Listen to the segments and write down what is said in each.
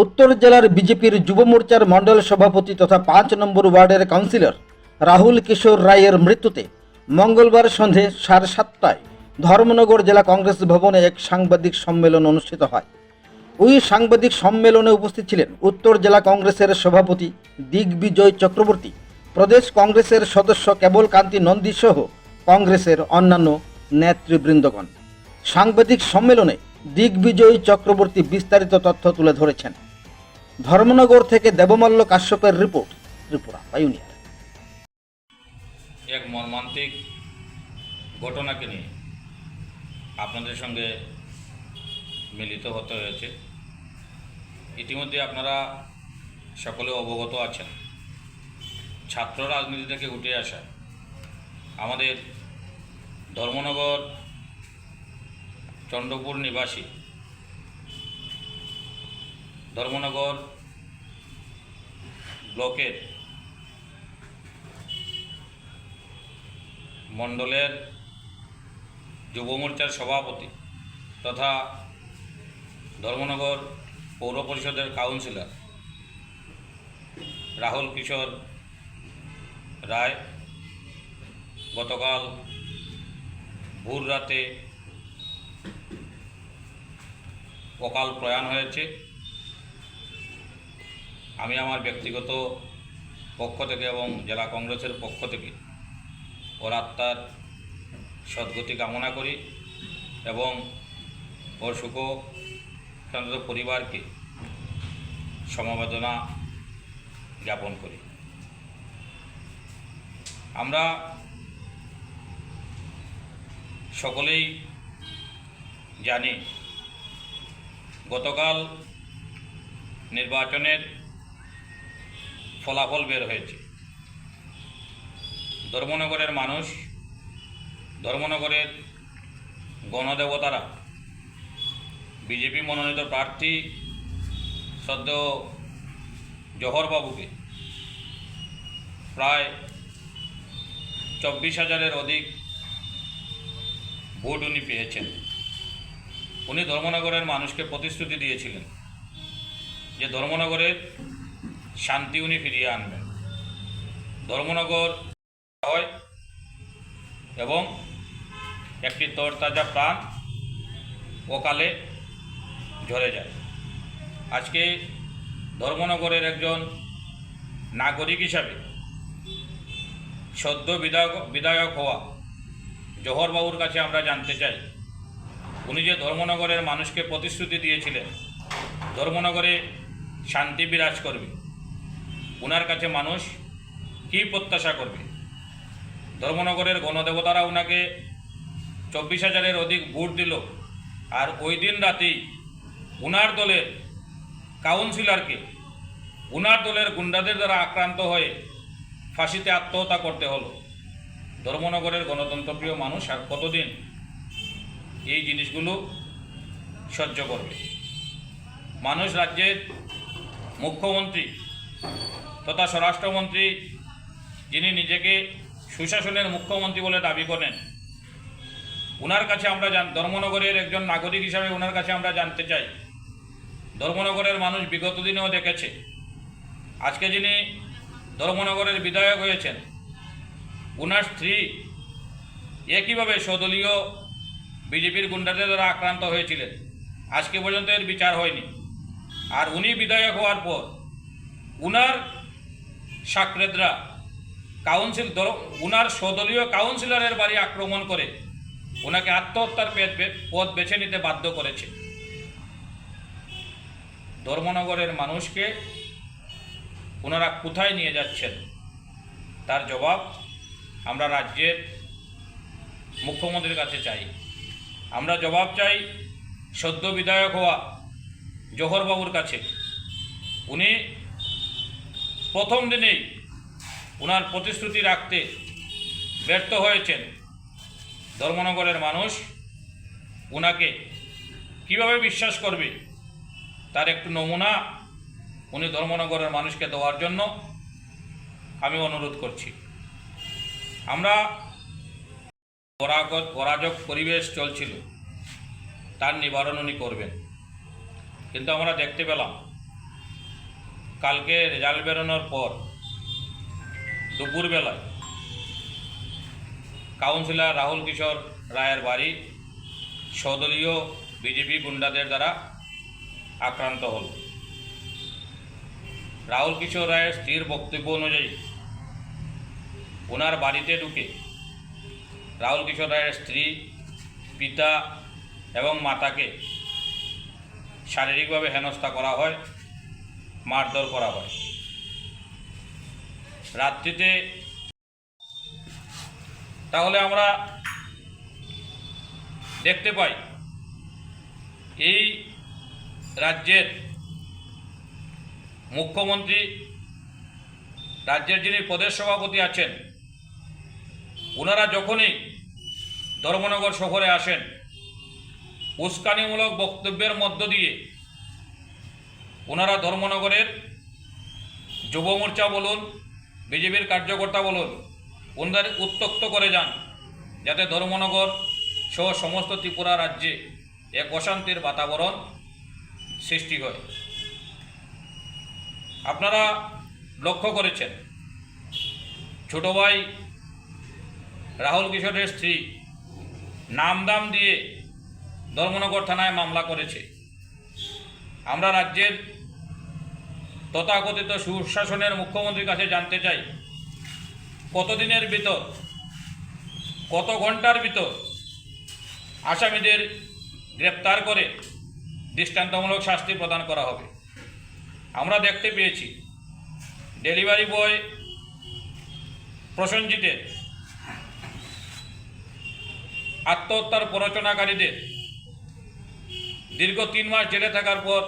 উত্তর জেলার বিজেপির যুব মোর্চার মণ্ডল সভাপতি তথা ৫ নম্বর ওয়ার্ডের কাউন্সিলর রাহুল কিশোর রায়ের মৃত্যুতে মঙ্গলবার সন্ধে 7:30টায় ধর্মনগর জেলা কংগ্রেস ভবনে এক সাংবাদিক সম্মেলন অনুষ্ঠিত হয়। ওই সাংবাদিক সম্মেলনে উপস্থিত ছিলেন উত্তর জেলা কংগ্রেসের সভাপতি দিগ্বিজয় চক্রবর্তী, প্রদেশ কংগ্রেসের সদস্য কেবল কান্তি নন্দী সহ কংগ্রেসের অন্যান্য নেতৃবৃন্দগণ। সাংবাদিক সম্মেলনে দিগ্বিজয় চক্রবর্তী বিস্তারিত তথ্য তুলে ধরেছেন। ধর্মনগর থেকে দেবমল্ল কাশ্যপের রিপোর্ট, ত্রিপুরা পাইওনিয়ার। এক মর্মান্তিক ঘটনাকে নিয়ে আপনাদের সঙ্গে মিলিত হতে হয়েছে। ইতিমধ্যে আপনারা সকলে অবগত আছেন, ছাত্র রাজনীতি থেকে উঠে আসা আমাদের ধর্মনগর চন্দ্রপুর নিবাসী ধর্মনগর ব্লকের মণ্ডলের যুব মোর্চার সভাপতি তথা ধর্মনগর পৌর পরিষদের কাউন্সিলর রাহুল কিশোর রায় গতকাল ভোর রাতে অকাল প্রয়াণ হয়েছে। আমি আমার ব্যক্তিগত পক্ষ থেকে এবং জেলা কংগ্রেসের পক্ষ থেকে ওর আত্মার সদ্গতি কামনা করি এবং ওর শোকসন্তপ্ত পরিবারকে সমবেদনা জ্ঞাপন করি। আমরা সকলেই জানি গতকাল নির্বাচনের ফলাফল বের হয়েছে। ধর্মনগরের মানুষ, ধর্মনগরের গণদেবতারা বিজেপি মনোনীত প্রার্থী শ্রদ্ধেয় জহরবাবুকে প্রায় 24,000-এর অধিক ভোট উনি পেয়েছেন। উনি ধর্মনগরের মানুষকে প্রতিশ্রুতি দিয়েছিলেন যে ধর্মনগরের শান্তি উনি ফিরিয়ে আনবেন, ধর্মনগর হয় এবং একটি তরতাজা প্রাণ অকালে ঝরে যায়। আজকে ধর্মনগরের একজন নাগরিক হিসাবে সদ্য বিধায়ক হওয়া জহরবাবুর কাছে আমরা জানতে চাই, উনি যে ধর্মনগরের মানুষকে প্রতিশ্রুতি দিয়েছিলেন ধর্মনগরে শান্তি বিরাজ করবে, ওনার কাছে মানুষ কী প্রত্যাশা করবে? ধর্মনগরের গণদেবতারা ওনাকে 24,000-এর অধিক ভোট দিল, আর ওই দিন রাতেই ওনার দলের কাউন্সিলরকে ওনার দলের গুন্ডাদের দ্বারা আক্রান্ত হয়ে ফাঁসিতে আত্মহত্যা করতে হলো। ধর্মনগরের গণতন্ত্রপ্রিয় মানুষ আর কতদিন এই জিনিসগুলো সহ্য করবে? মানুষ রাজ্যের মুখ্যমন্ত্রী তথা স্বরাষ্ট্রমন্ত্রী, যিনি নিজেকে সুশাসনের মুখ্যমন্ত্রী বলে দাবি করেন, ওনার কাছে আমরা ধর্মনগরের একজন নাগরিক হিসাবে ওনার কাছে আমরা জানতে চাই, ধর্মনগরের মানুষ বিগত দিনেও দেখেছে, আজকে যিনি ধর্মনগরের বিধায়ক হয়েছেন ওনার স্ত্রী একইভাবে স্বদলীয় বিজেপির গুন্ডাদের দ্বারা আক্রান্ত হয়েছিলেন, আজকে পর্যন্ত এর বিচার হয়নি। আর উনি বিধায়ক হওয়ার পর উনার সাকরেদরা উনার স্বদলীয় কাউন্সিলরের বাড়ি আক্রমণ করে ওনাকে আত্মহত্যার পথ বেছে নিতে বাধ্য করেছে। ধর্মনগরের মানুষকে ওনারা কোথায় নিয়ে যাচ্ছেন তার জবাব আমরা রাজ্যের মুখ্যমন্ত্রীর কাছে চাই। আমরা জবাব চাই সদ্য বিধায়ক হওয়া জহরবাবুর কাছে। উনি প্রথম দিনেই ওনার প্রতিশ্রুতি রাখতে ব্যর্থ হয়েছেন। ধর্মনগরের মানুষ ওনাকে কিভাবে বিশ্বাস করবে তার একটু নমুনা উনি ধর্মনগরের মানুষকে দেওয়ার জন্য আমি অনুরোধ করছি। আমরা অরাজক পরিবেশ চলছিল, তার নিবারণ উনি করবেন, কিন্তু আমরা দেখতে পেলাম কালকে রেজাল্ট বেরোনোর পর দুপুরবেলায় কাউন্সিলর রাহুল কিশোর রায়ের বাড়ি সদলীয় বিজেপি গুন্ডাদের দ্বারা আক্রান্ত হল। রাহুল কিশোর রায়ের স্ত্রীর বক্তব্য অনুযায়ী ওনার বাড়িতে ঢুকে রাহুল কিশোর রায়ের স্ত্রী, পিতা এবং মাতাকে শারীরিকভাবে হেনস্থা করা হয়, মারধর করা হয়। রাত্রিতে তাহলে আমরা দেখতে পাই এই রাজ্যের মুখ্যমন্ত্রী, রাজ্যের যিনি প্রদেশ সভাপতি আছেন, ওনারা যখনই ধর্মনগর শহরে আসেন উস্কানিমূলক বক্তব্যের মধ্য দিয়ে ওনারা ধর্মনগরের যুব মোর্চা বলুন, বিজেপির কার্যকর্তা বলুন, ওনাদের উত্ত্যক্ত করে যান, যাতে ধর্মনগর সহ সমস্ত ত্রিপুরা রাজ্যে এক অশান্তির বাতাবরণ সৃষ্টি হয়। আপনারা লক্ষ্য করেছেন ছোট ভাই রাহুল কিশোরের স্ত্রী নামদাম দিয়ে ধর্মনগর থানায় মামলা করেছে। আমরা রাজ্যের তথাকথিত সুশাসনের মুখ্যমন্ত্রীর কাছে জানতে চাই, কতদিনের ভিতর, কত ঘন্টার ভিতর আসামিদের গ্রেপ্তার করে দৃষ্টান্তমূলক শাস্তি প্রদান করা হবে। আমরা দেখতে পেয়েছি ডেলিভারি বয় প্রসেনজিতের আত্মহত্যার প্ররোচনাকারীদের দীর্ঘ 3 মাস জেলে থাকার পর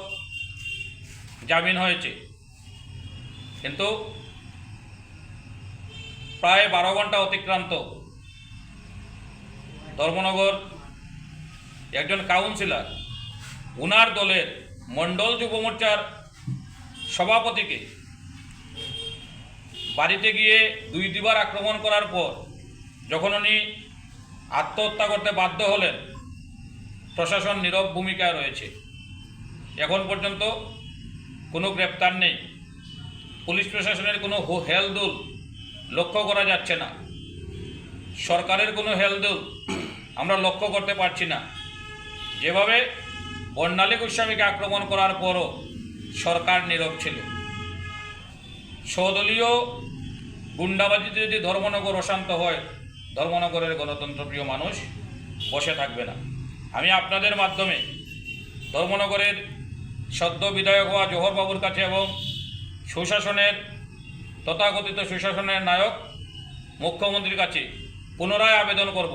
জামিন হয়েছে, কিন্তু প্রায় 12 ঘন্টা অতিক্রান্ত ধর্মনগর একজন কাউন্সিলর উনার দলের মণ্ডল যুব মোর্চার সভাপতিকে বাড়িতে গিয়ে 2বার আক্রমণ করার পর যখন উনি আত্মহত্যা করতে বাধ্য হলেন, প্রশাসন নীরব ভূমিকায় রয়েছে। এখন পর্যন্ত কোনো গ্রেপ্তার নেই, পুলিশ প্রশাসনের কোনো হেলদোল লক্ষ্য করা যাচ্ছে না, সরকারের কোনো হেলদোল আমরা লক্ষ্য করতে পারছি না। যেভাবে বর্ণালী গোস্বামীকে আক্রমণ করার পরও সরকার নীরব ছিল। সদলীয় গুন্ডাবাজিতে যদি ধর্মনগর অশান্ত হয়, ধর্মনগরের গণতন্ত্রপ্রিয় মানুষ বসে থাকবে না। আমি আপনাদের মাধ্যমে ধর্মনগরের সদ্য বিধায়ক হওয়া জোহরবাবুর কাছে এবং সুশাসনের তথাকথিত সুশাসনের নায়ক মুখ্যমন্ত্রীর কাছে পুনরায় আবেদন করব,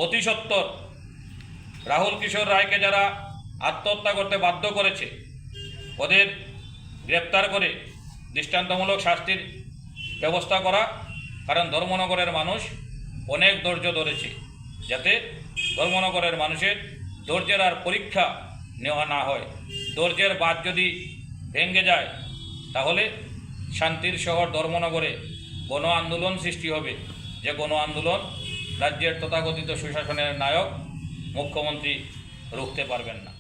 অতি সত্বর রাহুল কিশোর রায়কে যারা আত্মহত্যা করতে বাধ্য করেছে ওদের গ্রেপ্তার করে দৃষ্টান্তমূলক শাস্তির ব্যবস্থা করা। কারণ ধর্মনগরের মানুষ অনেক ধৈর্য ধরেছে, যাতে ধর্মনগরের মানুষের ধৈর্যের আর পরীক্ষা নেওয়া না হয়। ধৈর্যের বাঁধ যদি ভেঙে যায় তাহলে শান্তির শহর ধর্মনগরে গণ আন্দোলন সৃষ্টি হবে, যে গণ আন্দোলন রাজ্যের তথাকথিত সুশাসনের নায়ক মুখ্যমন্ত্রী রুখতে পারবেন না।